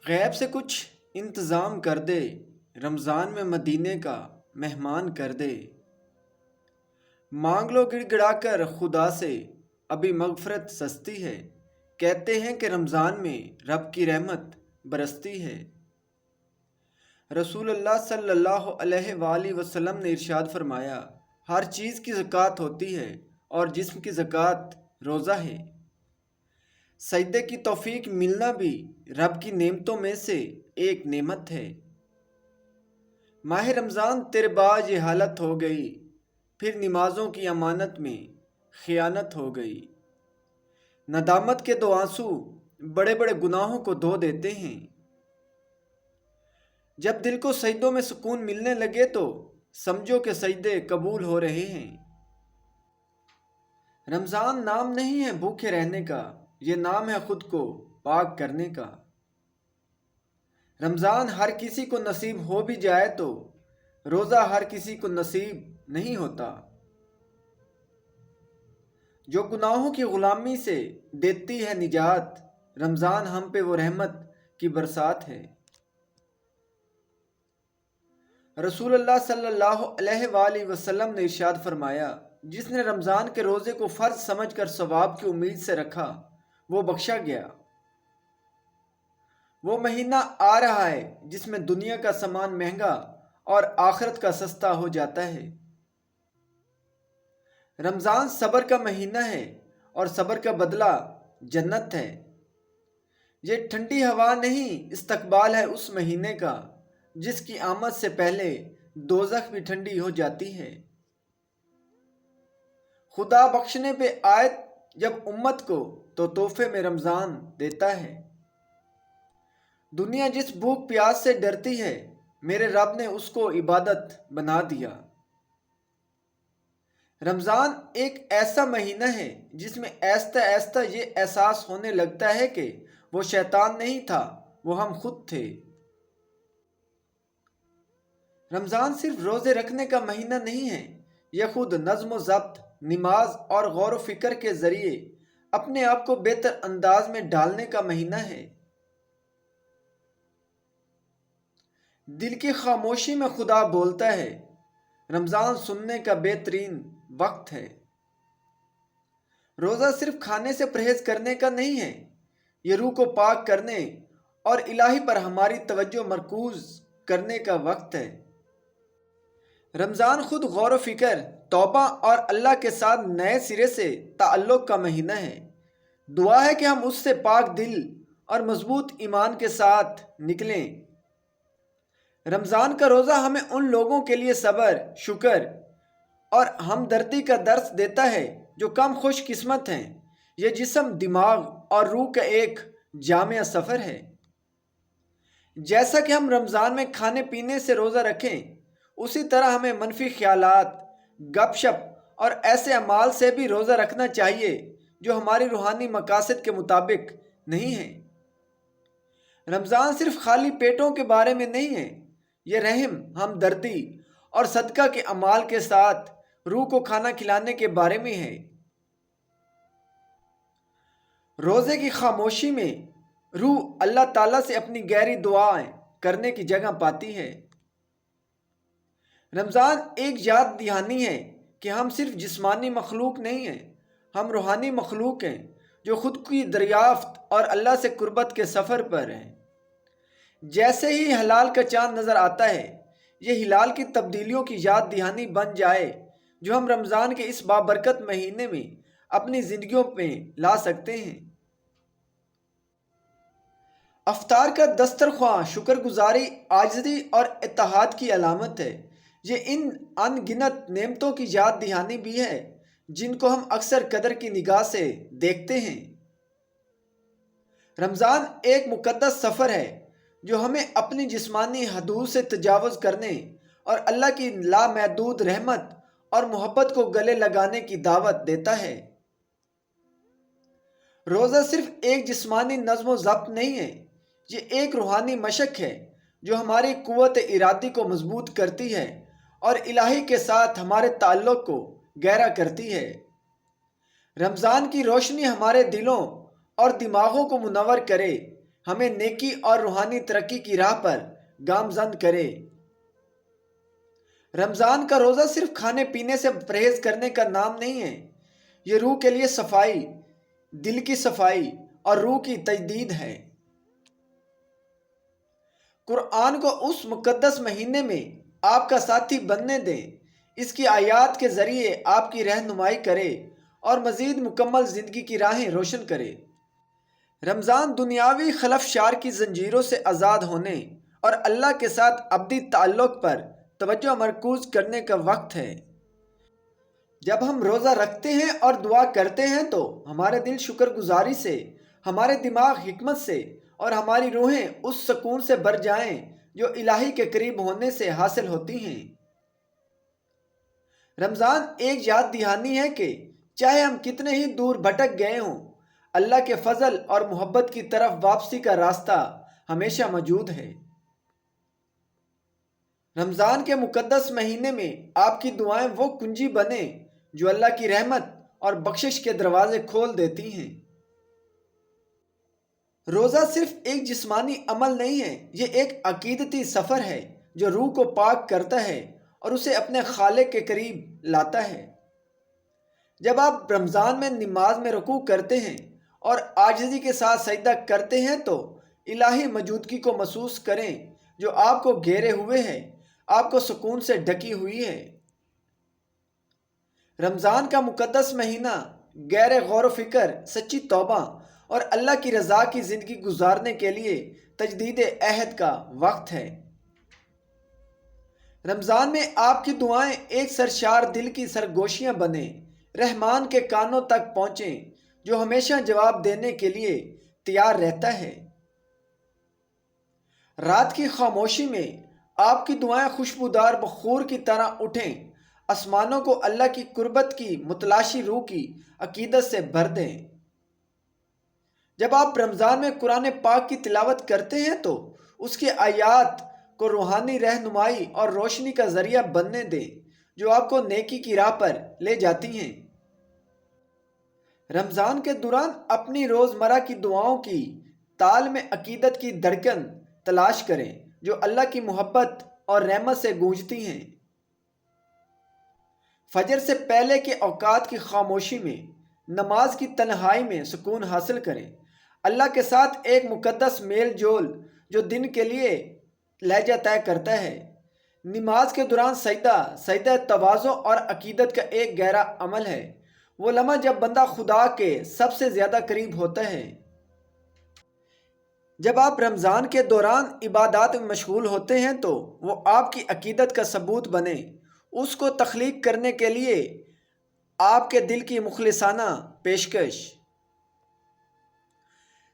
غیب سے کچھ انتظام کر دے، رمضان میں مدینے کا مہمان کر دے۔ مانگ لو گڑ گڑا کر خدا سے، ابھی مغفرت سستی ہے۔ کہتے ہیں کہ رمضان میں رب کی رحمت برستی ہے۔ رسول اللہ صلی اللہ علیہ وآلہ وسلم نے ارشاد فرمایا، ہر چیز کی زکوٰۃ ہوتی ہے اور جسم کی زکوٰۃ روزہ ہے۔ سجدے کی توفیق ملنا بھی رب کی نعمتوں میں سے ایک نعمت ہے۔ ماہ رمضان تیرے باج یہ حالت ہو گئی، پھر نمازوں کی امانت میں خیانت ہو گئی۔ ندامت کے دو آنسو بڑے بڑے گناہوں کو دھو دیتے ہیں۔ جب دل کو سجدوں میں سکون ملنے لگے تو سمجھو کہ سجدے قبول ہو رہے ہیں۔ رمضان نام نہیں ہے بھوکے رہنے کا، یہ نام ہے خود کو پاک کرنے کا۔ رمضان ہر کسی کو نصیب ہو بھی جائے تو روزہ ہر کسی کو نصیب نہیں ہوتا۔ جو گناہوں کی غلامی سے دیتی ہے نجات، رمضان ہم پہ وہ رحمت کی برسات ہے۔ رسول اللہ صلی اللہ علیہ وآلہ وسلم نے ارشاد فرمایا، جس نے رمضان کے روزے کو فرض سمجھ کر ثواب کی امید سے رکھا وہ بخشا گیا۔ وہ مہینہ آ رہا ہے جس میں دنیا کا سامان مہنگا اور آخرت کا سستا ہو جاتا ہے۔ رمضان صبر کا مہینہ ہے اور صبر کا بدلہ جنت ہے۔ یہ ٹھنڈی ہوا نہیں، استقبال ہے اس مہینے کا جس کی آمد سے پہلے دوزخ بھی ٹھنڈی ہو جاتی ہے۔ خدا بخشنے پہ آئے جب امت کو تو تحفے میں رمضان دیتا ہے۔ دنیا جس بھوک پیاس سے ڈرتی ہے، میرے رب نے اس کو عبادت بنا دیا۔ رمضان ایک ایسا مہینہ ہے جس میں آہستہ آہستہ یہ احساس ہونے لگتا ہے کہ وہ شیطان نہیں تھا، وہ ہم خود تھے۔ رمضان صرف روزے رکھنے کا مہینہ نہیں ہے، یہ خود نظم و ضبط، نماز اور غور و فکر کے ذریعے اپنے آپ کو بہتر انداز میں ڈالنے کا مہینہ ہے۔ دل کی خاموشی میں خدا بولتا ہے، رمضان سننے کا بہترین وقت ہے۔ روزہ صرف کھانے سے پرہیز کرنے کا نہیں ہے، یہ روح کو پاک کرنے اور الہی پر ہماری توجہ مرکوز کرنے کا وقت ہے۔ رمضان خود غور و فکر، توبہ اور اللہ کے ساتھ نئے سرے سے تعلق کا مہینہ ہے۔ دعا ہے کہ ہم اس سے پاک دل اور مضبوط ایمان کے ساتھ نکلیں۔ رمضان کا روزہ ہمیں ان لوگوں کے لیے صبر، شکر اور ہمدردی کا درس دیتا ہے جو کم خوش قسمت ہیں۔ یہ جسم، دماغ اور روح کا ایک جامع سفر ہے۔ جیسا کہ ہم رمضان میں کھانے پینے سے روزہ رکھیں، اسی طرح ہمیں منفی خیالات، گپ شپ اور ایسے اعمال سے بھی روزہ رکھنا چاہیے جو ہماری روحانی مقاصد کے مطابق نہیں ہیں۔ رمضان صرف خالی پیٹوں کے بارے میں نہیں ہے، یہ رحم، ہمدردی اور صدقہ کے اعمال کے ساتھ روح کو کھانا کھلانے کے بارے میں ہے۔ روزے کی خاموشی میں روح اللہ تعالیٰ سے اپنی گہری دعائیں کرنے کی جگہ پاتی ہے۔ رمضان ایک یاد دہانی ہے کہ ہم صرف جسمانی مخلوق نہیں ہیں، ہم روحانی مخلوق ہیں جو خود کی دریافت اور اللہ سے قربت کے سفر پر ہیں۔ جیسے ہی ہلال کا چاند نظر آتا ہے، یہ ہلال کی تبدیلیوں کی یاد دہانی بن جائے جو ہم رمضان کے اس بابرکت مہینے میں اپنی زندگیوں میں لا سکتے ہیں۔ افطار کا دسترخواں شکر گزاری، عاجزی اور اتحاد کی علامت ہے۔ یہ ان ان گنت نعمتوں کی یاد دہانی بھی ہے جن کو ہم اکثر قدر کی نگاہ سے دیکھتے ہیں۔ رمضان ایک مقدس سفر ہے جو ہمیں اپنی جسمانی حدود سے تجاوز کرنے اور اللہ کی لامحدود رحمت اور محبت کو گلے لگانے کی دعوت دیتا ہے۔ روزہ صرف ایک جسمانی نظم و ضبط نہیں ہے، یہ ایک روحانی مشق ہے جو ہماری قوت ارادی کو مضبوط کرتی ہے اور الہی کے ساتھ ہمارے تعلق کو گہرا کرتی ہے۔ رمضان کی روشنی ہمارے دلوں اور دماغوں کو منور کرے، ہمیں نیکی اور روحانی ترقی کی راہ پر گامزن کرے۔ رمضان کا روزہ صرف کھانے پینے سے پرہیز کرنے کا نام نہیں ہے، یہ روح کے لیے صفائی، دل کی صفائی اور روح کی تجدید ہے۔ قرآن کو اس مقدس مہینے میں آپ کا ساتھی بننے دیں، اس کی آیات کے ذریعے آپ کی رہنمائی کرے اور مزید مکمل زندگی کی راہیں روشن کرے۔ رمضان دنیاوی خلفشار کی زنجیروں سے آزاد ہونے اور اللہ کے ساتھ ابدی تعلق پر توجہ مرکوز کرنے کا وقت ہے۔ جب ہم روزہ رکھتے ہیں اور دعا کرتے ہیں تو ہمارے دل شکر گزاری سے، ہمارے دماغ حکمت سے اور ہماری روحیں اس سکون سے بھر جائیں جو الہی کے قریب ہونے سے حاصل ہوتی ہیں۔ رمضان ایک یاد دہانی ہے کہ چاہے ہم کتنے ہی دور بھٹک گئے ہوں، اللہ کے فضل اور محبت کی طرف واپسی کا راستہ ہمیشہ موجود ہے۔ رمضان کے مقدس مہینے میں آپ کی دعائیں وہ کنجی بنیں جو اللہ کی رحمت اور بخشش کے دروازے کھول دیتی ہیں۔ روزہ صرف ایک جسمانی عمل نہیں ہے، یہ ایک عقیدتی سفر ہے جو روح کو پاک کرتا ہے اور اسے اپنے خالق کے قریب لاتا ہے۔ جب آپ رمضان میں نماز میں رکوع کرتے ہیں اور عاجزی کے ساتھ سجدہ کرتے ہیں تو الہی موجودگی کو محسوس کریں جو آپ کو گھیرے ہوئے ہے، آپ کو سکون سے ڈھکی ہوئی ہے۔ رمضان کا مقدس مہینہ غیر غور و فکر، سچی توبہ اور اللہ کی رضا کی زندگی گزارنے کے لیے تجدید عہد کا وقت ہے۔ رمضان میں آپ کی دعائیں ایک سرشار دل کی سرگوشیاں بنیں، رحمان کے کانوں تک پہنچیں جو ہمیشہ جواب دینے کے لیے تیار رہتا ہے۔ رات کی خاموشی میں آپ کی دعائیں خوشبودار بخور کی طرح اٹھیں، آسمانوں کو اللہ کی قربت کی متلاشی روح کی عقیدت سے بھر دیں۔ جب آپ رمضان میں قرآن پاک کی تلاوت کرتے ہیں تو اس کی آیات کو روحانی رہنمائی اور روشنی کا ذریعہ بننے دیں جو آپ کو نیکی کی راہ پر لے جاتی ہیں۔ رمضان کے دوران اپنی روزمرہ کی دعاؤں کی تال میں عقیدت کی دھڑکن تلاش کریں جو اللہ کی محبت اور رحمت سے گونجتی ہیں۔ فجر سے پہلے کے اوقات کی خاموشی میں نماز کی تنہائی میں سکون حاصل کریں، اللہ کے ساتھ ایک مقدس میل جول جو دن کے لیے لہجہ طے کرتا ہے۔ نماز کے دوران سجدہ تواضع اور عقیدت کا ایک گہرا عمل ہے، وہ لمحہ جب بندہ خدا کے سب سے زیادہ قریب ہوتا ہے۔ جب آپ رمضان کے دوران عبادات میں مشغول ہوتے ہیں تو وہ آپ کی عقیدت کا ثبوت بنے، اس کو تخلیق کرنے کے لیے آپ کے دل کی مخلصانہ پیشکش۔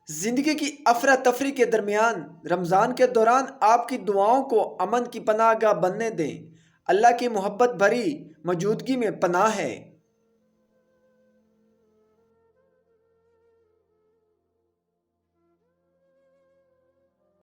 زندگی کی افراتفری کے درمیان رمضان کے دوران آپ کی دعاؤں کو امن کی پناہ گاہ بننے دیں، اللہ کی محبت بھری موجودگی میں پناہ ہے۔